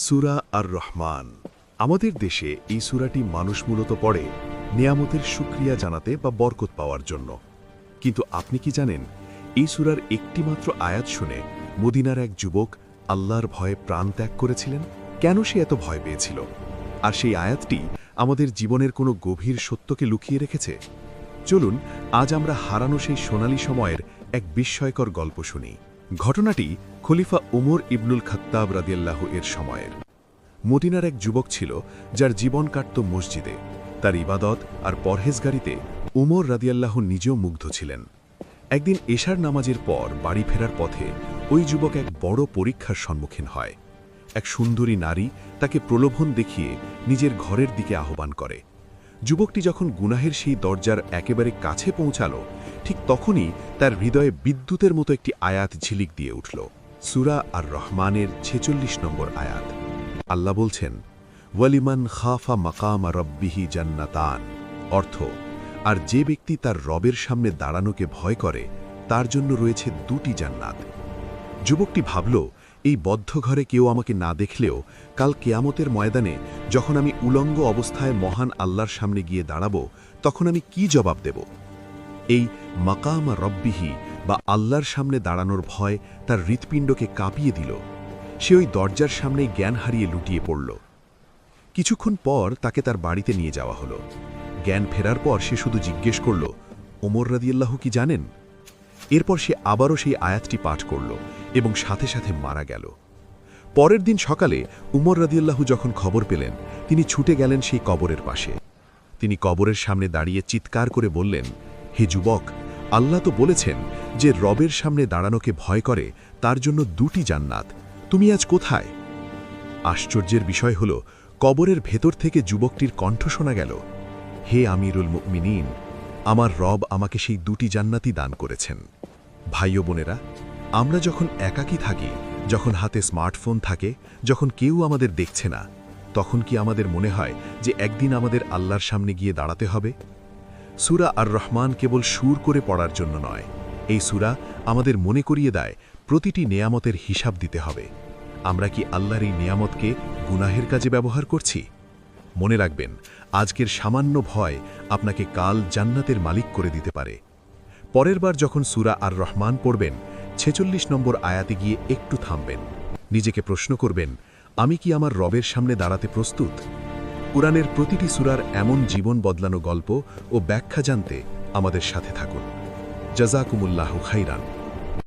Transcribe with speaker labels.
Speaker 1: সূরা আর রহমান। আমাদের দেশে এই সূরাটি মানুষ মূলত পড়ে নিয়ামতের শুকরিয়া জানাতে বা বরকত পাওয়ার জন্য। কিন্তু আপনি কি জানেন, এই সূরার একটিমাত্র আয়াত শুনে মদিনার এক যুবক আল্লাহর ভয়ে প্রাণ ত্যাগ করেছিলেন? কেন সে এত ভয় পেয়েছিল? আর সেই আয়াতটি আমাদের জীবনের কোনো গভীর সত্যকে লুকিয়ে রেখেছে। চলুন আজ আমরা হারানো সেই সোনালী সময়ের এক বিস্ময়কর গল্প শুনি। ঘটনাটি খলিফা উমর ইবনুল খাত্তাব রাদিয়াল্লাহু এর সময়ের। মদিনার এক যুবক ছিল যার জীবন কাটত মসজিদে। তার ইবাদত আর পরহেজগারিতে উমর রাদিয়াল্লাহু নিজেও মুগ্ধ ছিলেন। একদিন এশার নামাজের পর বাড়ি ফেরার পথে ওই যুবক এক বড় পরীক্ষার সম্মুখীন হয়। এক সুন্দরী নারী তাকে প্রলোভন দেখিয়ে নিজের ঘরের দিকে আহ্বান করে। যুবকটি যখন গুনাহের সেই দরজার একেবারে কাছে পৌঁছাল, ঠিক তখনই তার হৃদয়ে বিদ্যুতের মতো একটি আয়াত ঝিলিক দিয়ে উঠল। সূরা আর রহমানের ৪৬ নম্বর আয়াত। আল্লাহ বলছেন, ওয়ালিমান খাফা মাকামা রব্বিহি জান্নাতান, অর্থ, আর যে ব্যক্তি তার রবের সামনে দাঁড়ানোকে ভয় করে তার জন্য রয়েছে দুটি জান্নাত। যুবকটি ভাবল, এই বদ্ধ ঘরে কেউ আমাকে না দেখলেও কাল কেয়ামতের ময়দানে যখন আমি উলঙ্গ অবস্থায় মহান আল্লাহর সামনে গিয়ে দাঁড়াব, তখন আমি কি জবাব দেব? এই মাকামা রব্বিহি বা আল্লাহর সামনে দাঁড়ানোর ভয় তার হৃৎপিণ্ডকে কাঁপিয়ে দিল। সে ওই দরজার সামনেই জ্ঞান হারিয়ে লুটিয়ে পড়ল। কিছুক্ষণ পর তাকে তার বাড়িতে নিয়ে যাওয়া হলো। জ্ঞান ফেরার পর সে শুধু জিজ্ঞেস করল, ওমর রাদিয়াল্লাহু কি জানেন? এরপর সে আবারও সেই আয়াতটি পাঠ করল এবং সাথে সাথে মারা গেল। পরের দিন সকালে উমর রাদিয়াল্লাহু যখন খবর পেলেন, তিনি ছুটে গেলেন সেই কবরের পাশে। তিনি কবরের সামনে দাঁড়িয়ে চিৎকার করে বললেন, হে যুবক, আল্লাহ তো বলেছেন যে রবের সামনে দাঁড়ানোকে ভয় করে তার জন্য দুটি জান্নাত। তুমি আজ কোথায়? আশ্চর্যের বিষয় হল, কবরের ভেতর থেকে যুবকটির কণ্ঠ শোনা গেল, হে আমিরুল মুমিনিন, আমার রব আমাকে সেই দুটি জান্নাতই দান করেছেন। ভাই ও বোনেরা, আমরা যখন একাকী থাকি, যখন হাতে স্মার্টফোন থাকে, যখন কেউ আমাদের দেখছে না, তখন কি আমাদের মনে হয় যে একদিন আমাদের আল্লাহর সামনে গিয়ে দাঁড়াতে হবে? সূরা আর রহমান কেবল সুর করে পড়ার জন্য নয়, এই সূরা আমাদের মনে করিয়ে দেয় প্রতিটি নেয়ামতের হিসাব দিতে হবে। আমরা কি আল্লাহর এই নেয়ামতকে গুনাহের কাজে ব্যবহার করছি? মনে রাখবেন, আজকের সামান্য ভয় আপনাকে কাল জান্নাতের মালিক করে দিতে পারে। পরের বার যখন সূরা আর রহমান পড়বেন, ৪৬ নম্বর আয়াতে গিয়ে একটু থামবেন। নিজেকে প্রশ্ন করবেন, আমি কি আমার রবের সামনে দাঁড়াতে প্রস্তুত? কুরআনের প্রতিটি সূরার এমন জীবন বদলানো গল্প ও ব্যাখ্যা জানতে আমাদের সাথে থাকুন। জাযাকুমুল্লাহু খাইরান।